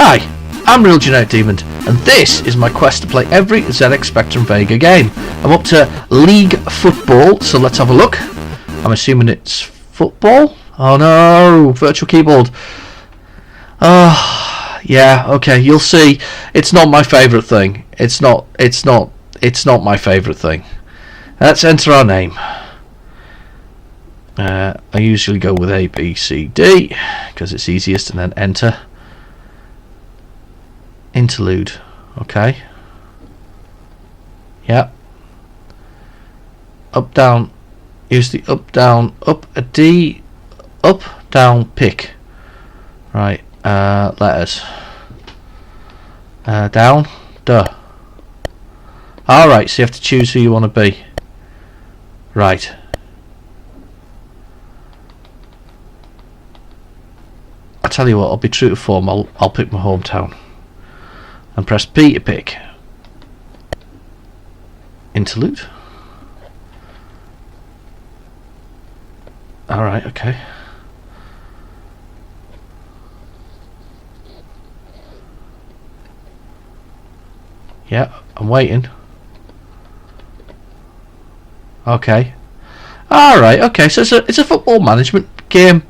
Hi, I'm Real Genetic Demon, and this is my quest to play every ZX Spectrum Vega game. I'm up to League Football, so let's have a look. I'm assuming it's football? Oh no, virtual keyboard. Oh, yeah, okay, you'll see. It's not my favourite thing. It's not my favourite thing. Let's enter our name. I usually go with A, B, C, D, because it's easiest, and then enter. Interlude, okay. Yep. Up, down. Use the up, down, up, a D, up, down, pick. Right, letters. Down, duh. Alright, so you have to choose who you want to be. Right. I tell you what, I'll be true to form. I'll pick my hometown. And press P to pick. Interlude. Alright, okay. Yeah, I'm waiting. Okay. Alright, okay, so it's a football management game.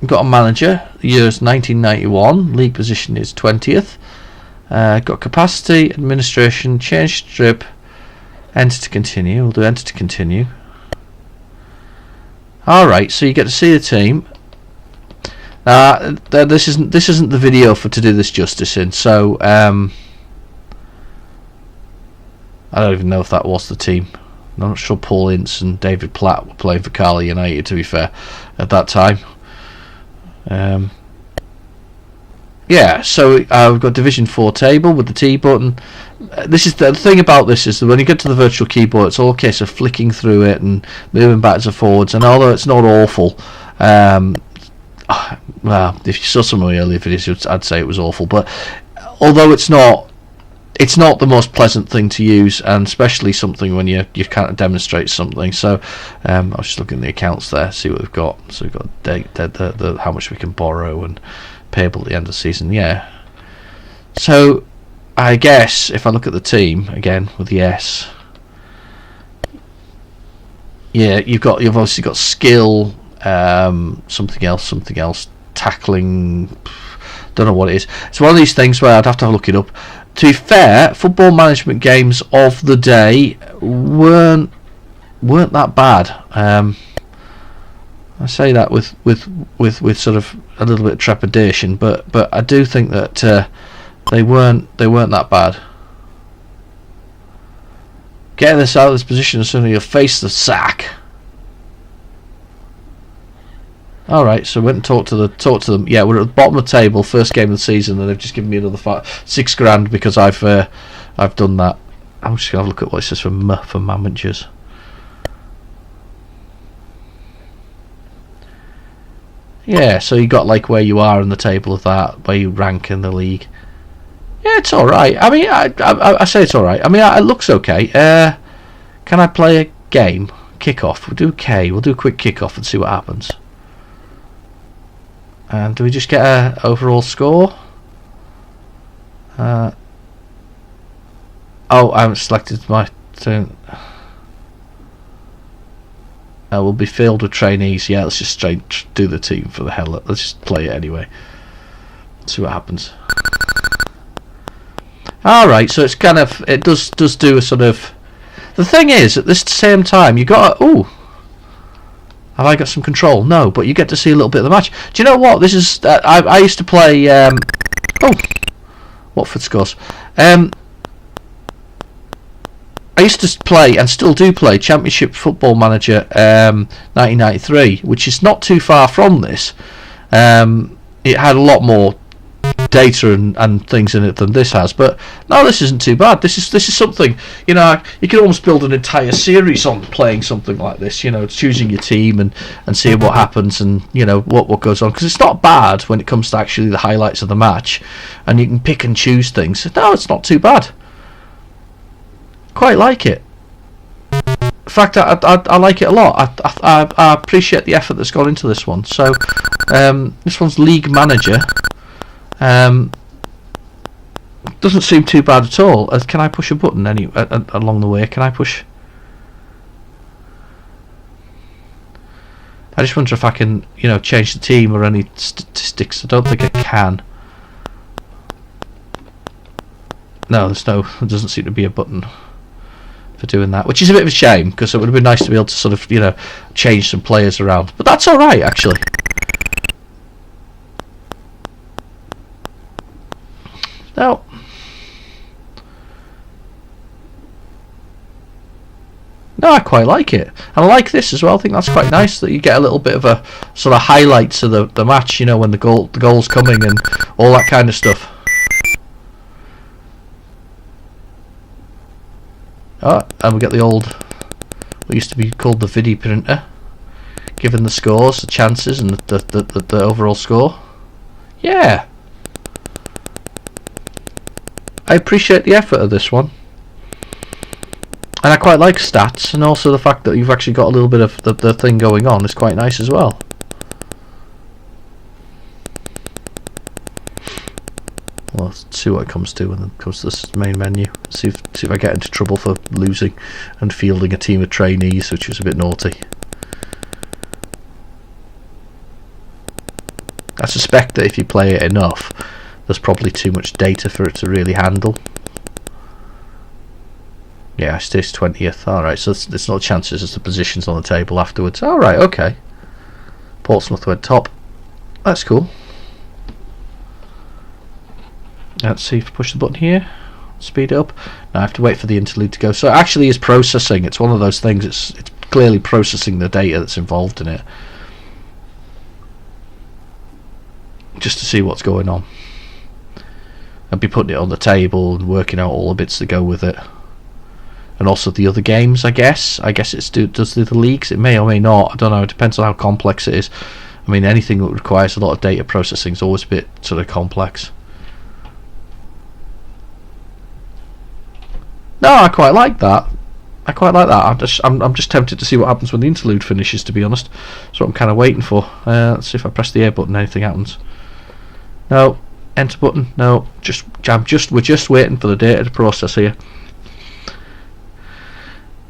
We've got a manager, the year's 1991, league position is 20th. Got capacity, administration, change strip, enter to continue. We'll do enter to continue. Alright, so you get to see the team. This isn't the video to do this justice in, so I don't even know if that was the team. I'm not sure Paul Ince and David Platt were playing for Carlisle United, to be fair, at that time. Yeah, so we've got Division 4 table with the T button. This is the thing about this, is that when you get to the virtual keyboard, it's all a case of flicking through it and moving backwards and forwards, and although it's not awful, well, if you saw some of my earlier videos, I'd say it was awful, but although it's not the most pleasant thing to use, and especially something when you kind of demonstrate something. So I was just looking at the accounts there, see what we've got. So we've got the how much we can borrow and payable at the end of the season. Yeah. So I guess if I look at the team again with the S, yeah, you've obviously got skill, something else, tackling. Don't know what it is. It's one of these things where I'd have to look it up. To be fair, football management games of the day weren't that bad. I say that with sort of a little bit of trepidation, but I do think that they weren't that bad. Getting this out of this position as soon as you face the sack. Alright, so I went and talked to them. Yeah, we're at the bottom of the table, first game of the season, and they've just given me another $6,000 because I've done that. I'm just gonna have a look at what it says for managers. Yeah, so you got like where you are in the table of that, where you rank in the league. Yeah, it's alright. I mean, I say it's alright. I mean, it looks okay. Can I play a game? Kickoff. We'll do K. We'll do a quick kickoff and see what happens. And do we just get a overall score? Oh, I haven't selected my turn. We'll be filled with trainees. Yeah, let's just straight do the team for the hell. Let's just play it anyway. See what happens. Alright, so it's kind of, it does do a sort of. The thing is, at this same time, you got ooh. Have I got some control? No, but you get to see a little bit of the match. Do you know what? This is. I used to play. Watford scores. I used to play and still do play Championship Football Manager 1993, which is not too far from this. It had a lot more data and things in it than this has, but no, this isn't too bad. This is something, you know, you can almost build an entire series on playing something like this, you know, choosing your team and seeing what happens and, you know, what goes on, because it's not bad when it comes to actually the highlights of the match, and you can pick and choose things. No, it's not too bad. Quite like it. In fact, I like it a lot. I appreciate the effort that's gone into this one. So this one's League Manager. Doesn't seem too bad at all. Can I push a button along the way? Can I push? I just wonder if I can, change the team or any statistics. I don't think I can. No, there doesn't seem to be a button for doing that, which is a bit of a shame, because it would have been nice to be able to sort of, change some players around. But that's all right, actually. No. No, I quite like it. And I like this as well. I think that's quite nice that you get a little bit of a sort of highlights of the match, when the goal's coming and all that kind of stuff. Oh, and we get the old, what used to be called the video printer, giving the scores, the chances, and the overall score. Yeah. I appreciate the effort of this one. And I quite like stats, and also the fact that you've actually got a little bit of the thing going on is quite nice as well. Well, let's see what it comes to when it comes to this main menu. See if I get into trouble for losing and fielding a team of trainees, which was a bit naughty. I suspect that if you play it enough, there's probably too much data for it to really handle. Yeah, it stays 20th. Alright, so it's not chances, it's the positions on the table afterwards. Alright, okay. Portsmouth went top. That's cool. Let's see if I push the button here. Speed it up. Now I have to wait for the interlude to go. So it actually is processing. It's one of those things. It's clearly processing the data that's involved in it, just to see what's going on. I'd be putting it on the table and working out all the bits that go with it. And also the other games, I guess. I guess it does the leagues. It may or may not. I don't know. It depends on how complex it is. I mean, anything that requires a lot of data processing is always a bit sort of complex. No, I quite like that. I quite like that. I'm just tempted to see what happens when the interlude finishes, to be honest. That's what I'm kind of waiting for. Let's see if I press the A button, anything happens. No. Enter button. No. We're just waiting for the data to process here.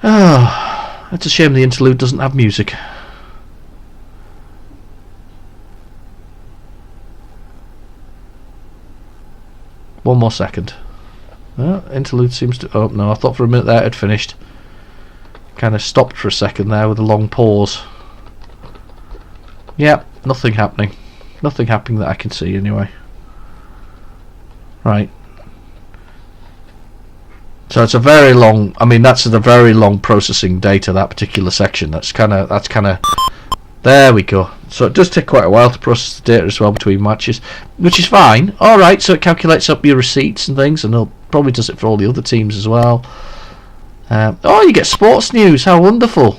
Oh, it's a shame the interlude doesn't have music. One more second. Interlude seems to... Oh no, I thought for a minute there it had finished. Kind of stopped for a second there with a long pause. Yep, nothing happening. Nothing happening that I can see anyway. Right. So it's a very long... I mean, that's a very long processing data, that particular section. That's kind of... There we go. So it does take quite a while to process the data as well between matches, which is fine. Alright, so it calculates up your receipts and things, and it probably does it for all the other teams as well. Oh, you get sports news. How wonderful.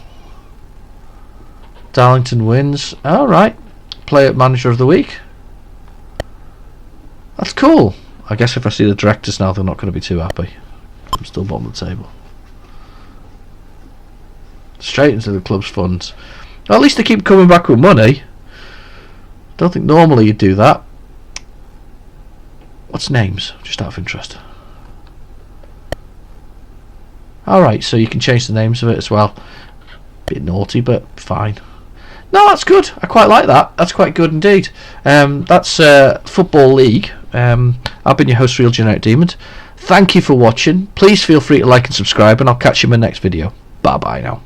Darlington wins. Alright. Player Manager of the Week. That's cool. I guess if I see the directors now, they're not going to be too happy. I'm still bottom of the table. Straight into the club's funds. Well, at least they keep coming back with money. Don't think normally you'd do that. What's names? Just out of interest. Alright, so you can change the names of it as well. Bit naughty, but fine. No, that's good. I quite like that. That's quite good indeed. That's Football League. I've been your host, Real Generic Demon. Thank you for watching. Please feel free to like and subscribe, and I'll catch you in my next video. Bye bye now.